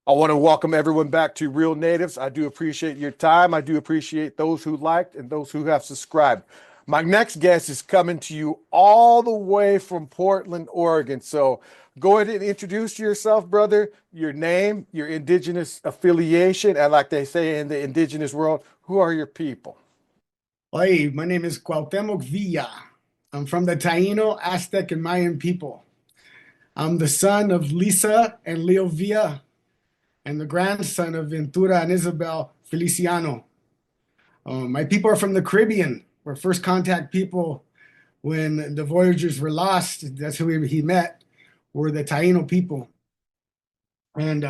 I want to welcome everyone back to Real Natives. I do appreciate your time. I do appreciate those who liked and those who have subscribed. My next guest is coming to you all the way from Portland, Oregon. So go ahead and introduce yourself, brother, your name, your indigenous affiliation, and like they say in the indigenous world, who are your people? Hi, my name is Cuauhtemoc Villa. I'm from the Taino, Aztec, and Mayan people. I'm the son of Lisa and Leo Villa and the grandson of Ventura and Isabel Feliciano. My people are from the Caribbean. We're first contact people when the voyagers were lost. That's who he met, were the Taino people. And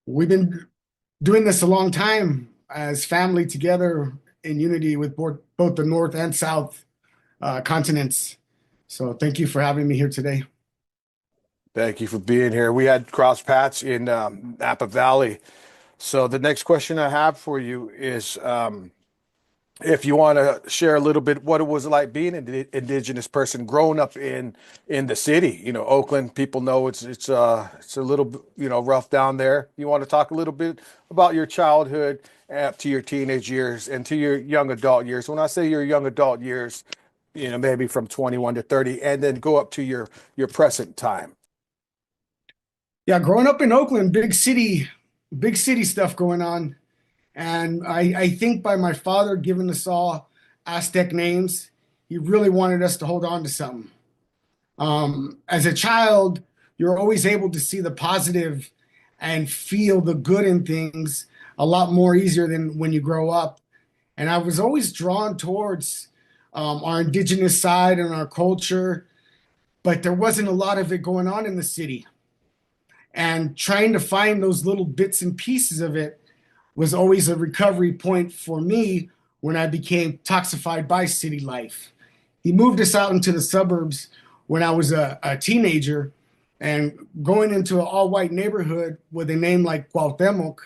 we've been doing this a long time as family together in unity with both the North and South continents. So thank you for having me here today. Thank you for being here. We had cross paths in Napa Valley. So the next question I have for you is if you want to share a little bit what it was like being an indigenous person growing up in the city. You know, Oakland, people know it's a little rough down there. You want to talk a little bit about your childhood up to your teenage years and to your young adult years. When I say your young adult years, maybe from 21 to 30, and then go up to your present time. Yeah, growing up in Oakland, big city stuff going on. And I think by my father giving us all Aztec names, he really wanted us to hold on to something. As a child, you're always able to see the positive and feel the good in things a lot more easier than when you grow up. And I was always drawn towards our indigenous side and our culture, but there wasn't a lot of it going on in the city. And trying to find those little bits and pieces of it was always a recovery point for me when I became toxified by city life. He moved us out into the suburbs when I was a teenager, and going into an all-white neighborhood with a name like Cuauhtemoc,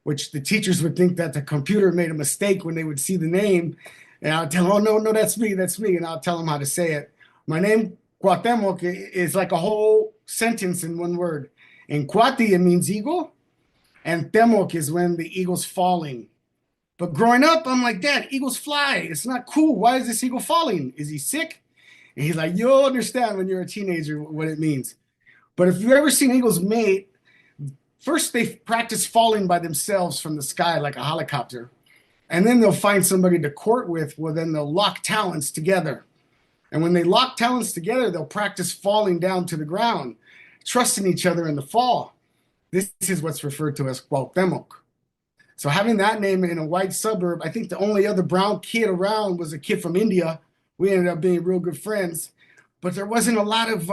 which the teachers would think that the computer made a mistake when they would see the name. And I'll tell them, oh, no, that's me. And I'll tell them how to say it. My name, Cuauhtemoc, is like a whole sentence in one word. In Cuauhti, it means eagle, and Temoc is when the eagle's falling. But growing up, I'm like, Dad, eagles fly. It's not cool. Why is this eagle falling? Is he sick? And he's like, you'll understand when you're a teenager what it means. But if you've ever seen eagles mate, first they practice falling by themselves from the sky like a helicopter. And then they'll find somebody to court with. Well, then they'll lock talons together. And when they lock talons together, they'll practice falling down to the ground, trusting each other in the fall. This is what's referred to as Cuauhtemoc. So having that name in a white suburb, I think the only other brown kid around was a kid from India. We ended up being real good friends, but there wasn't a lot of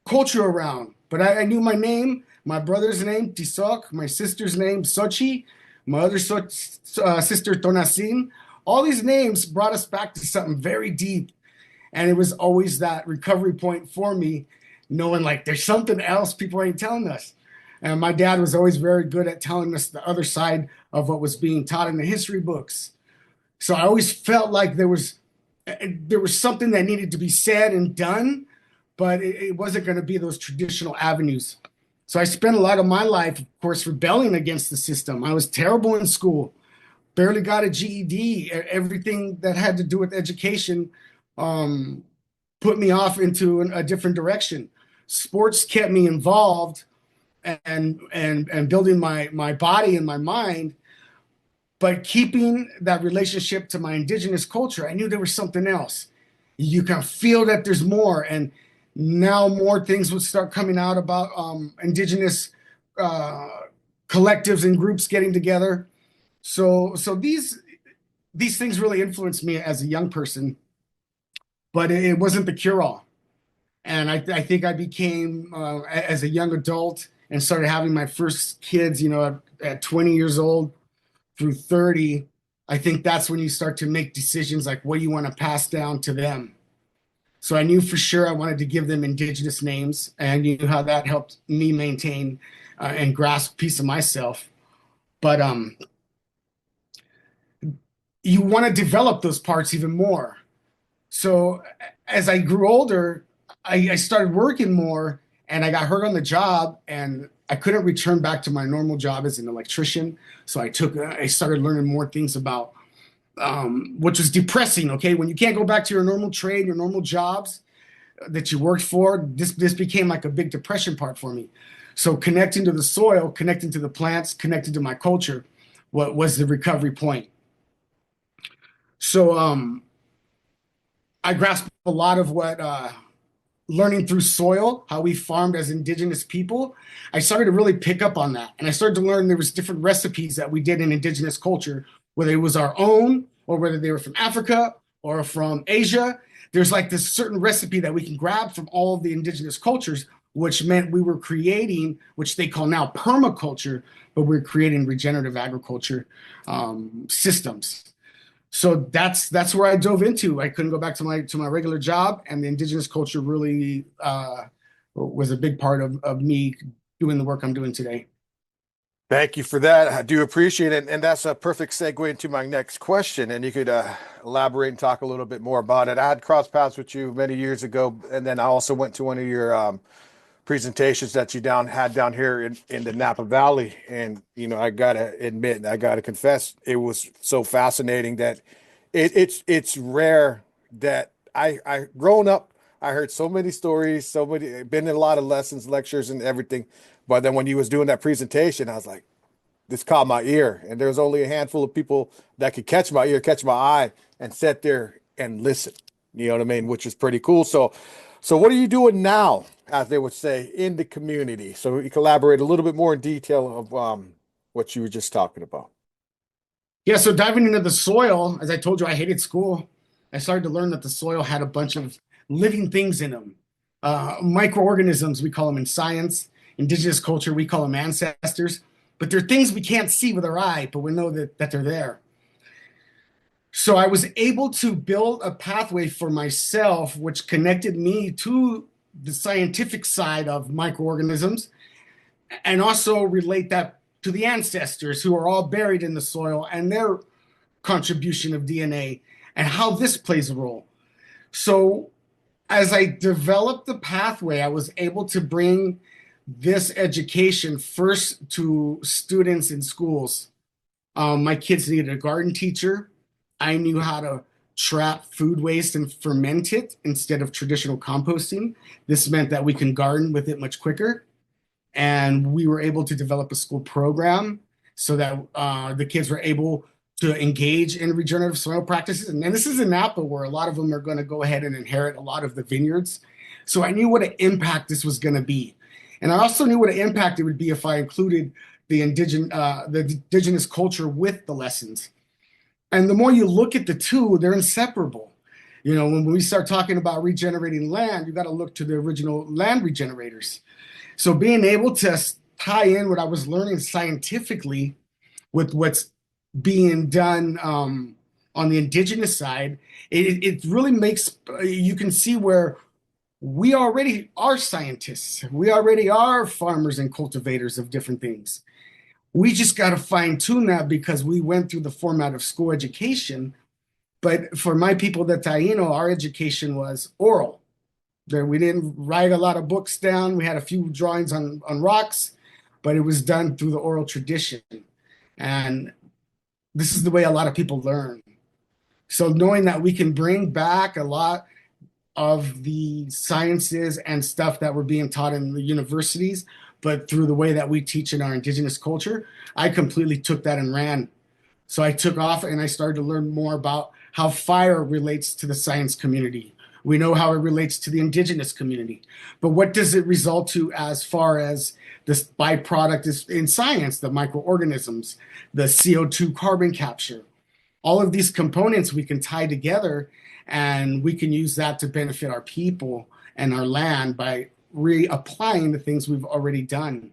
culture around. But I knew my name, my brother's name, Tizoc, my sister's name, Sochi, my other sister, Tonasin. All these names brought us back to something very deep. And it was always that recovery point for me, knowing like there's something else people ain't telling us. And my dad was always very good at telling us the other side of what was being taught in the history books. So I always felt like there was something that needed to be said and done, but it wasn't going to be those traditional avenues. So I spent a lot of my life, of course, rebelling against the system. I was terrible in school, barely got a GED. Everything that had to do with education put me off into a different direction. Sports kept me involved and building my body and my mind, but keeping that relationship to my indigenous culture. I knew there was something else. You can feel that there's more, and now more things would start coming out about indigenous collectives and groups getting together. So these things really influenced me as a young person, but it wasn't the cure-all. And I think I became, as a young adult, and started having my first kids, at 20 years old through 30. I think that's when you start to make decisions like what you want to pass down to them. So I knew for sure I wanted to give them indigenous names, and you knew how that helped me maintain and grasp a piece of myself. But you want to develop those parts even more. So as I grew older, I started working more, and I got hurt on the job, and I couldn't return back to my normal job as an electrician. So I started learning more things about, which was depressing. Okay, when you can't go back to your normal trade, your normal jobs that you worked for, this became like a big depression part for me. So connecting to the soil, connecting to the plants, connecting to my culture, what was the recovery point? So I grasped a lot of what learning through soil, how we farmed as indigenous people. I started to really pick up on that, and I started to learn there was different recipes that we did in indigenous culture, whether it was our own or whether they were from Africa or from Asia. There's like this certain recipe that we can grab from all of the indigenous cultures, which meant we were creating, which they call now permaculture, but we're creating regenerative agriculture systems. So that's where I dove into. I couldn't go back to my regular job, and the indigenous culture really was a big part of me doing the work I'm doing today. Thank you for that. I do appreciate it. And that's a perfect segue into my next question. And you could elaborate and talk a little bit more about it. I had crossed paths with you many years ago, and then I also went to one of your presentations that you had down here in the Napa Valley. And, I gotta admit, I gotta confess, it was so fascinating that it's rare that I growing up, I heard so many stories, been in a lot of lessons, lectures and everything. But then when you was doing that presentation, I was like, this caught my ear. And there was only a handful of people that could catch my ear, catch my eye, and sit there and listen. You know what I mean? Which is pretty cool. So what are you doing now, as they would say, in the community? So you collaborate a little bit more in detail of what you were just talking about. Yeah, so diving into the soil, as I told you, I hated school. I started to learn that the soil had a bunch of living things in them. Microorganisms, we call them in science. Indigenous culture, we call them ancestors. But they're things we can't see with our eye, but we know that they're there. So I was able to build a pathway for myself, which connected me to the scientific side of microorganisms, and also relate that to the ancestors who are all buried in the soil and their contribution of DNA and how this plays a role. So as I developed the pathway, I was able to bring this education first to students in schools. My kids needed a garden teacher. I knew how to trap food waste and ferment it instead of traditional composting. This meant that we can garden with it much quicker. And we were able to develop a school program so that the kids were able to engage in regenerative soil practices. And this is in Napa, where a lot of them are going to go ahead and inherit a lot of the vineyards. So I knew what an impact this was going to be. And I also knew what an impact it would be if I included the indigenous culture with the lessons. And the more you look at the two, they're inseparable. When we start talking about regenerating land, you got to look to the original land regenerators. So being able to tie in what I was learning scientifically with what's being done on the indigenous side, it really makes you can see where we already are scientists. We already are farmers and cultivators of different things. We just got to fine tune that because we went through the format of school education. But for my people, the Taino, our education was oral. We didn't write a lot of books down. We had a few drawings on rocks, but it was done through the oral tradition. And this is the way a lot of people learn. So knowing that we can bring back a lot of the sciences and stuff that were being taught in the universities, but through the way that we teach in our indigenous culture, I completely took that and ran. So I took off and I started to learn more about how fire relates to the science community. We know how it relates to the indigenous community, but what does it result to as far as this byproduct is in science, the microorganisms, the CO2 carbon capture, all of these components we can tie together and we can use that to benefit our people and our land by reapplying the things we've already done.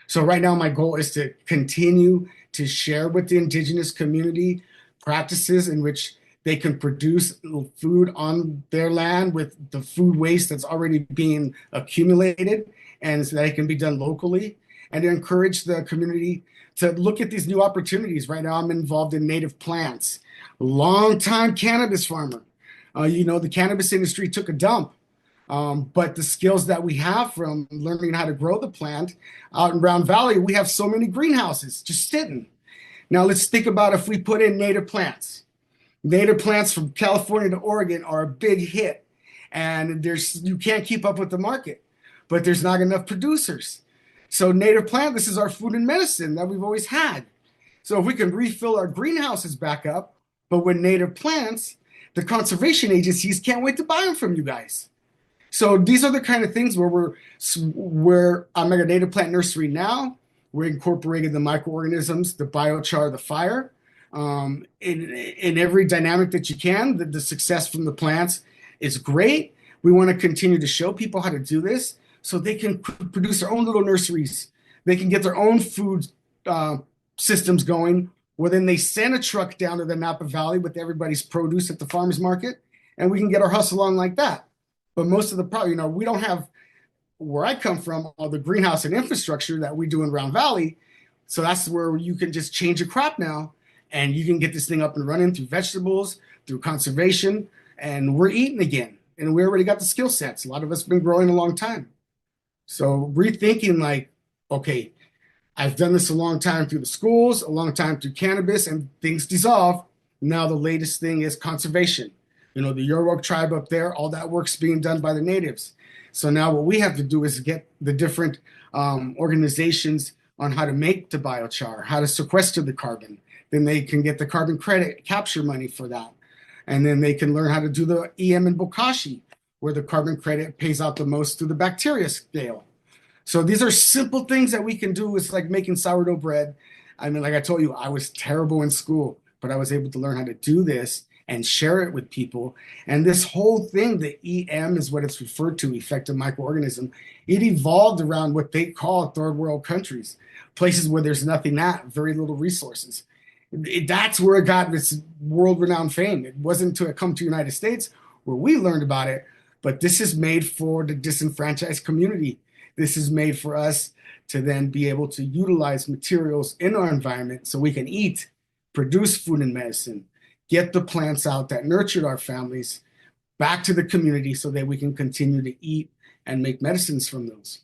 So right now, my goal is to continue to share with the indigenous community practices in which they can produce food on their land with the food waste that's already being accumulated, and so that it can be done locally, and to encourage the community to look at these new opportunities. Right now, I'm involved in native plants. Long-time cannabis farmer. The cannabis industry took a dump. But the skills that we have from learning how to grow the plant out in Brown Valley, we have so many greenhouses just sitting. Now let's think about if we put in native plants. Native plants from California to Oregon are a big hit, and there's you can't keep up with the market, but there's not enough producers. So native plant, this is our food and medicine that we've always had. So if we can refill our greenhouses back up, but with native plants, the conservation agencies can't wait to buy them from you guys. So these are the kind of things where I'm at a native plant nursery now. We're incorporating the microorganisms, the biochar, the fire, in every dynamic that you can. The success from the plants is great. We want to continue to show people how to do this so they can produce their own little nurseries. They can get their own food systems going. Well, then they send a truck down to the Napa Valley with everybody's produce at the farmers market, and we can get our hustle on like that. But most of the problem, we don't have where I come from, all the greenhouse and infrastructure that we do in Round Valley. So that's where you can just change a crop now and you can get this thing up and running through vegetables, through conservation, and we're eating again. And we already got the skill sets. A lot of us have been growing a long time. So rethinking like, okay, I've done this a long time through the schools, a long time through cannabis, and things dissolve. Now the latest thing is conservation. The Yorok tribe up there, all that work's being done by the natives. So now what we have to do is get the different organizations on how to make the biochar, how to sequester the carbon. Then they can get the carbon credit capture money for that. And then they can learn how to do the EM and bokashi, where the carbon credit pays out the most through the bacteria scale. So these are simple things that we can do. It's like making sourdough bread. I mean, like I told you, I was terrible in school, but I was able to learn how to do this and share it with people. And this whole thing, the EM is what it's referred to, effective microorganism. It evolved around what they call third world countries, places where there's nothing at, very little resources. That's where it got this world-renowned fame. It wasn't until it come to the United States where we learned about it, but this is made for the disenfranchised community. This is made for us to then be able to utilize materials in our environment so we can eat, produce food and medicine, get the plants out that nurtured our families back to the community so that we can continue to eat and make medicines from those.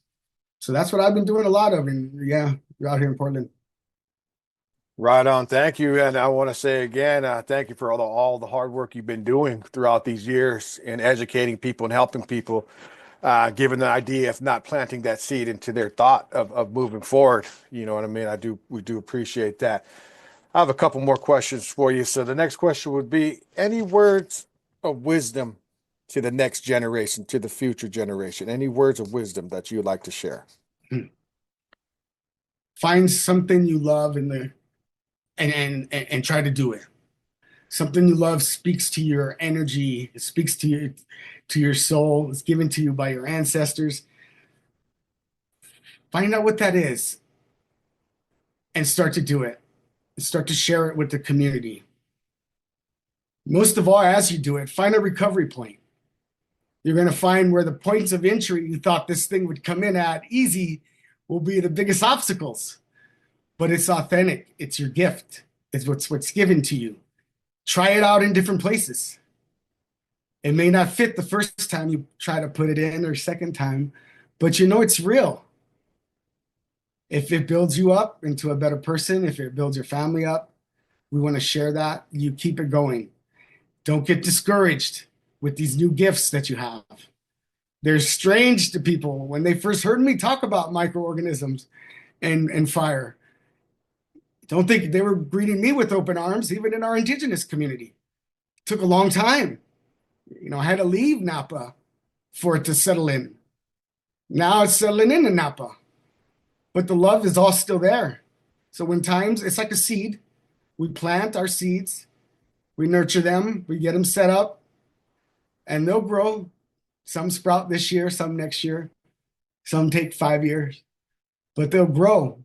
So that's what I've been doing a lot of. And yeah, we're out here in Portland. Right on. Thank you. And I want to say again, thank you for all the hard work you've been doing throughout these years in educating people and helping people, giving the idea of not planting that seed into their thought of moving forward. You know what I mean? We do appreciate that. I have a couple more questions for you. So the next question would be, any words of wisdom to the next generation, to the future generation? Any words of wisdom that you'd like to share? Find something you love and try to do it. Something you love speaks to your energy, it speaks to your soul, it's given to you by your ancestors. Find out what that is and start to do it. Start to share it with the community. Most of all, as you do it, find a recovery point. You're going to find where the points of entry you thought this thing would come in at easy will be the biggest obstacles. But it's authentic. It's your gift. It's what's given to you. Try it out in different places. It may not fit the first time you try to put it in or second time, but it's real. If it builds you up into a better person, if it builds your family up, we want to share that. You keep it going. Don't get discouraged with these new gifts that you have. They're strange to people. When they first heard me talk about microorganisms and fire, don't think they were greeting me with open arms, even in our indigenous community. It took a long time. I had to leave Napa for it to settle in. Now it's settling in Napa, but the love is all still there. So when times, it's like a seed. We plant our seeds, we nurture them, we get them set up, and they'll grow. Some sprout this year, some next year, some take 5 years, but they'll grow.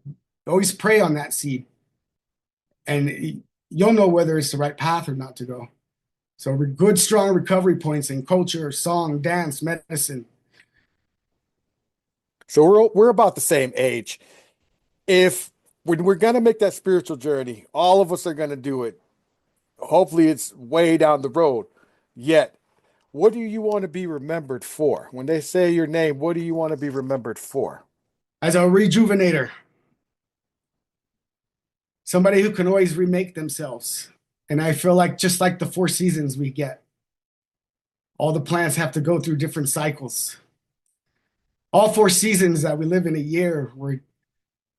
Always pray on that seed, and you'll know whether it's the right path or not to go. So good, strong recovery points in culture, song, dance, medicine. So we're about the same age. If when we're gonna make that spiritual journey, all of us are gonna do it. Hopefully, it's way down the road. Yet, what do you want to be remembered for? When they say your name, what do you want to be remembered for? As a rejuvenator, somebody who can always remake themselves. And I feel like just like the four seasons we get, all the plants have to go through different cycles. All four seasons that we live in a year, we're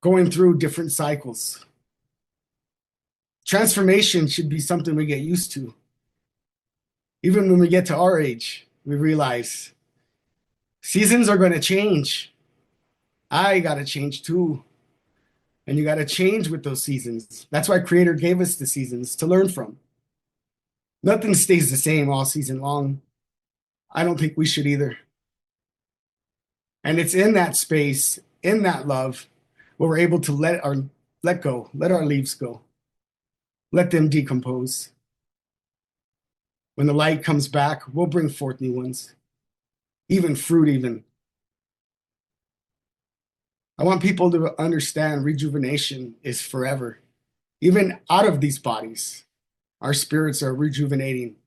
going through different cycles. Transformation should be something we get used to. Even when we get to our age, we realize seasons are going to change. I got to change too. And you got to change with those seasons. That's why Creator gave us the seasons to learn from. Nothing stays the same all season long. I don't think we should either. And it's in that space, in that love, where we're able to let go, let our leaves go, let them decompose. When the light comes back, we'll bring forth new ones, even fruit, even. I want people to understand rejuvenation is forever. Even out of these bodies, our spirits are rejuvenating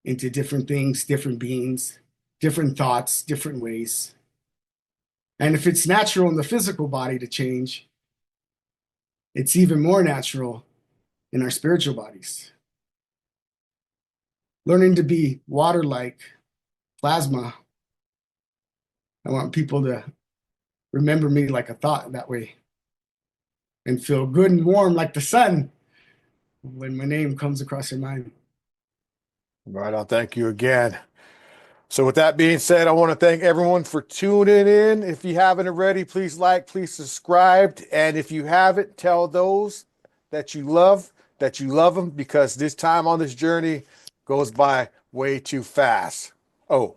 into different things, different beings, different thoughts, different ways. And if it's natural in the physical body to change, it's even more natural in our spiritual bodies. Learning to be water-like, plasma. I want people to remember me like a thought that way and feel good and warm like the sun when my name comes across their mind. Right on. Thank you again. So with that being said, I want to thank everyone for tuning in. If you haven't already, please like, please subscribe. And if you haven't, tell those that you love them, because this time on this journey goes by way too fast. Oh,